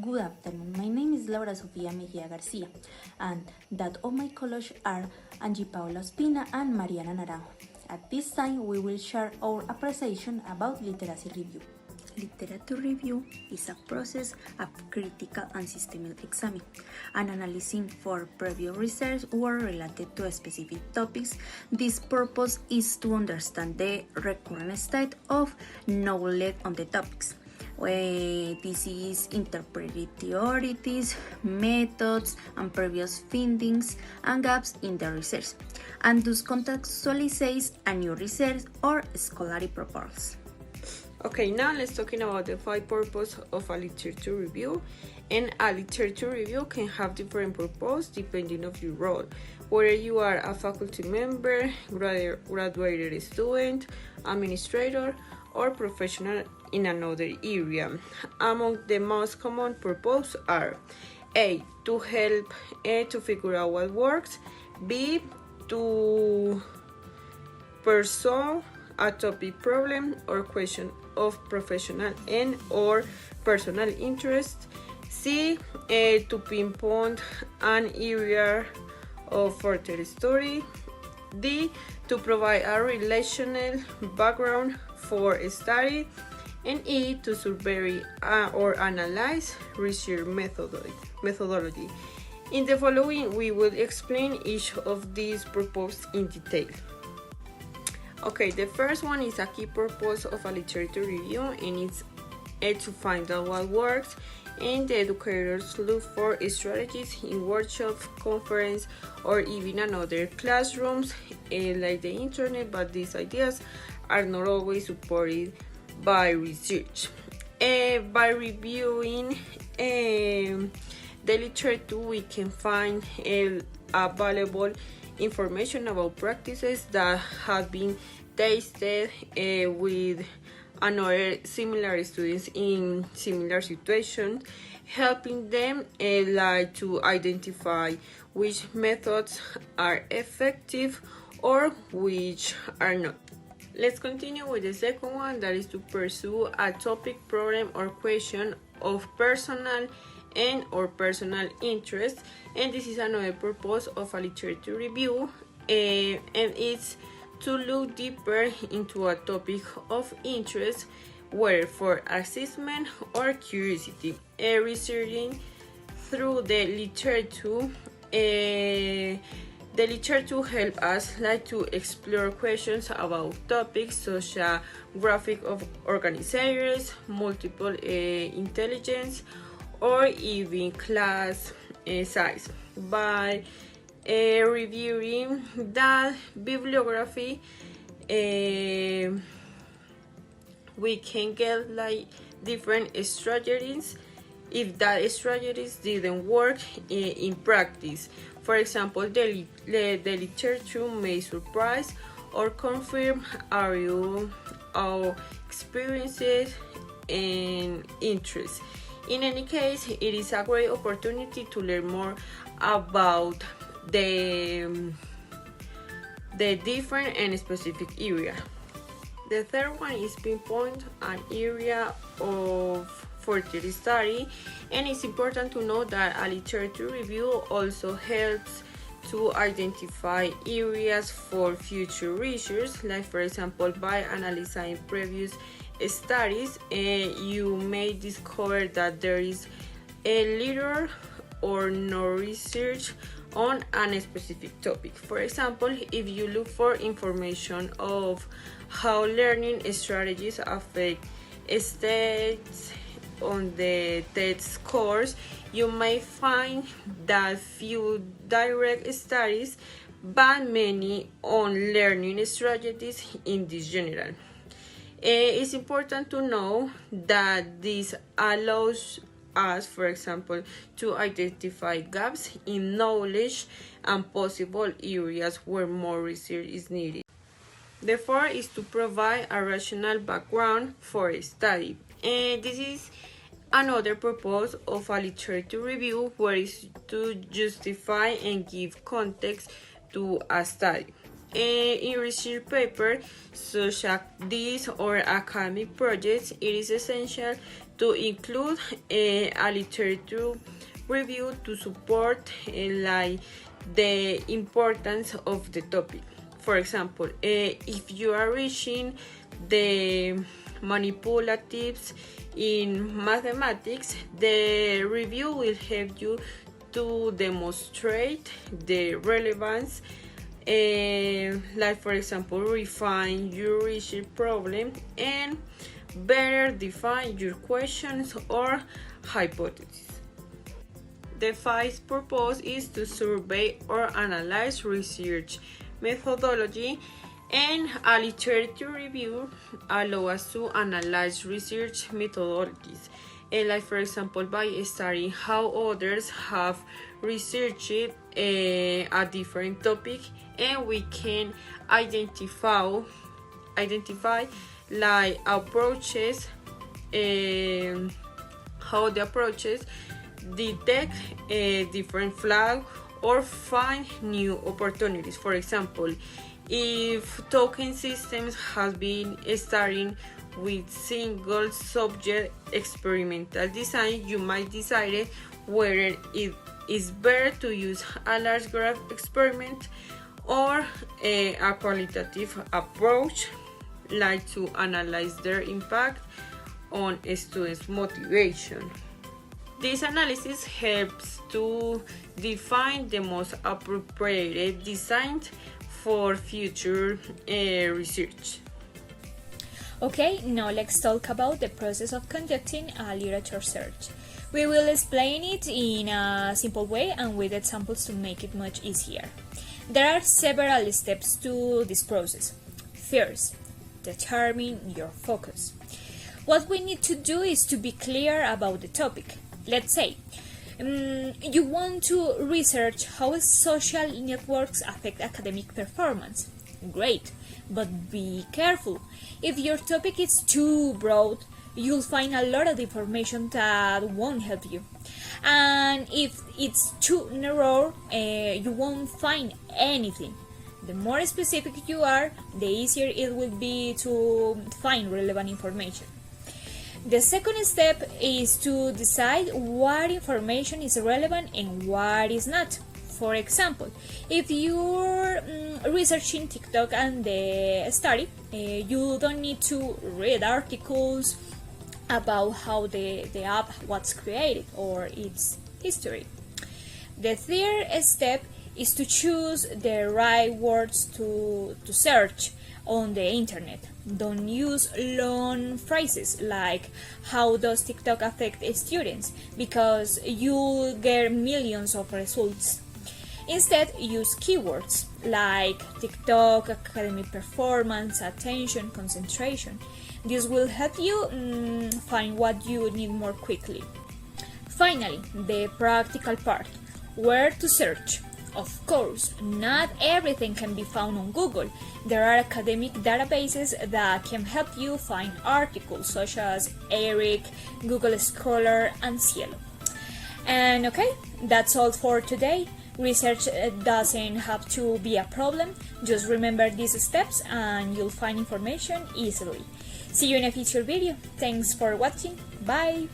Good afternoon, my name is Laura Sofia Mejia Garcia, and that of my colleagues are Angie Paula Ospina and Mariana Naranjo. At this time, we will share our appreciation about literacy review. Literature review is a process of critical and systematic examining and analyzing for previous research or related to specific topics. This purpose is to understand the current state of knowledge on the topics. This is interpreted theories, methods, and previous findings and gaps in the research, and thus contextualizes a new research or scholarly proposals. Okay, now let's talking about the 5 purposes of a literature review. And a literature review can have different purposes depending on your role, whether you are a faculty member, graduated student, administrator, or professional in another area. Among the most common purposes are A. To help to figure out what works. B. To pursue a topic, problem, or question of professional and or personal interest. C. To pinpoint an area of further study. D. To provide a relational background for study. And E. To survey or analyze research methodology. In the following, we will explain each of these purposes in detail. Okay, the first one is a key purpose of a literature review, and it's to find out what works, and the educators look for strategies in workshops, conference, or even in other classrooms like the internet, but these ideas are not always supported by research. By reviewing the literature, we can find valuable information about practices that have been tested with another similar students in similar situations, helping them to identify which methods are effective or which are not. Let's continue with the second one, that is to pursue a topic, problem, or question of personal and or personal interest. And this is another purpose of a literature review, and it's to look deeper into a topic of interest, whether for assessment or curiosity. Researching through the literature, the literature help us to explore questions about topics such as graphic of organizers, multiple intelligence, or even class size. By reviewing that bibliography, we can get different strategies if that strategies didn't work in practice. For example, the literature may surprise or confirm our experiences and interests. In any case, it is a great opportunity to learn more about the different and specific area. The third one is pinpoint an area of further study, and it's important to know that a literature review also helps to identify areas for future research. Like for example, by analyzing previous studies, you may discover that there is a little or no research on a specific topic. For example, if you look for information of how learning strategies affect states on the test scores, you may find that few direct studies, but many on learning strategies in this general. It's important to know that this allows us, for example, to identify gaps in knowledge and possible areas where more research is needed. The fourth is to provide a rational background for a study. And this is another purpose of a literature review, where is to justify and give context to a study. In research papers such as this or academic projects, it is essential to include a literature review to support like the importance of the topic. For example, if you are reaching the manipulatives in mathematics, the review will help you to demonstrate the relevance, like for example, refine your research problem and better define your questions or hypotheses. The fifth purpose is to survey or analyze research methodology, and a literature review allows us to analyze research methodologies, like for example by studying how others have researched a different topic, and we can identify like approaches, how the approaches detect a different flag or find new opportunities. For example, if token systems has been starting with single subject experimental design, you might decide whether it is better to use a large graph experiment or a qualitative approach, like to analyze their impact on students' motivation. This analysis helps to define the most appropriate design for future research. Okay, now let's talk about the process of conducting a literature search. We will explain it in a simple way and with examples to make it much easier. There are several steps to this process. First, determine your focus. What we need to do is to be clear about the topic. Let's say you want to research how social networks affect academic performance. Great, but be careful. If your topic is too broad, you'll find a lot of information that won't help you. And if it's too narrow, you won't find anything. The more specific you are, the easier it will be to find relevant information. The second step is to decide what information is relevant and what is not. For example, if you're researching TikTok and the study, you don't need to read articles about how the app was created or its history. The third step is to choose the right words to search on the internet. Don't use long phrases like "how does TikTok affect students?" because you'll get millions of results. Instead, use keywords like TikTok, academic performance, attention, concentration. This will help you find what you need more quickly. Finally, the practical part: where to search. Of course, not everything can be found on Google. There are academic databases that can help you find articles such as ERIC, Google Scholar, and Cielo. And okay, that's all for today. Research doesn't have to be a problem. Just remember these steps and you'll find information easily. See you in a future video. Thanks for watching. Bye!